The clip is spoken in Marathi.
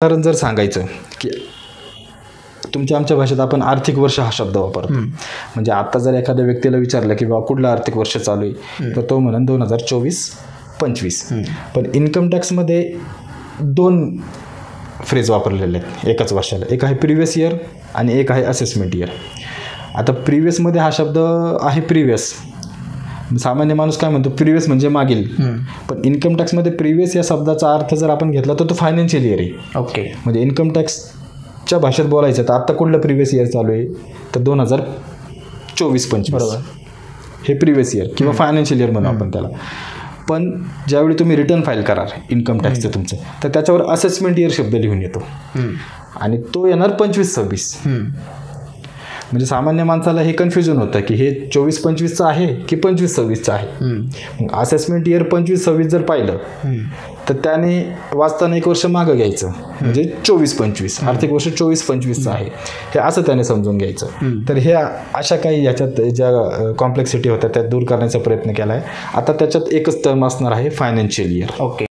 उदाहरण जर सांगायचं की आमच्या भाषेत आपण आर्थिक वर्ष हा शब्द वापरतो. म्हणजे आता जर एखाद्या व्यक्तीला विचारलं की बाबा कुठलं आर्थिक वर्ष चालू आहे, तर तो म्हणून 2024-25. पण इन्कम टॅक्समध्ये 2 फ्रेज वापरलेले आहेत एकाच वर्षाला. एक आहे प्रिव्हियस इयर आणि एक आहे असेसमेंट इयर. आता प्रिव्हियसमध्ये हा शब्द आहे प्रिव्हियस. सामान्य माणूस काय म्हणतो, प्रिव्हियस म्हणजे मागील. पण इन्कम टॅक्समध्ये प्रिव्हियस या शब्दाचा अर्थ जर आपण घेतला तर तो फायनान्शियल इयर आहे. ओके. म्हणजे इन्कम टॅक्सच्या भाषेत बोलायचं तर आत्ता कुठलं प्रिव्हियस इयर चालू आहे, तर 2024-25 बरोबर. हे प्रिव्हियस इयर किंवा फायनान्शियल इयर म्हणू आपण त्याला. पण ज्यावेळी तुम्ही रिटर्न फाईल कराल इन्कम टॅक्सचं तुमचं, तर त्याच्यावर असेसमेंट इयर शब्द लिहून येतो आणि तो येणार 25-26. म्हणजे सामान्य माणसाला हे कन्फ्युजन होतं की हे 24-25चं आहे की 25-26चं आहे. मग असेसमेंट इयर 25-26 जर पाहिलं तर त्याने वाचताना 1 वर्ष मागं घ्यायचं, म्हणजे 24-25 आर्थिक वर्ष 24-25चं आहे हे असं त्याने समजून घ्यायचं. तर हे अशा काही ह्याच्यात ज्या कॉम्प्लेक्सिटी होत्या त्या दूर करण्याचा प्रयत्न केला आहे. आता त्याच्यात एकच टर्म असणार आहे, फायनान्शियल इयर. ओके.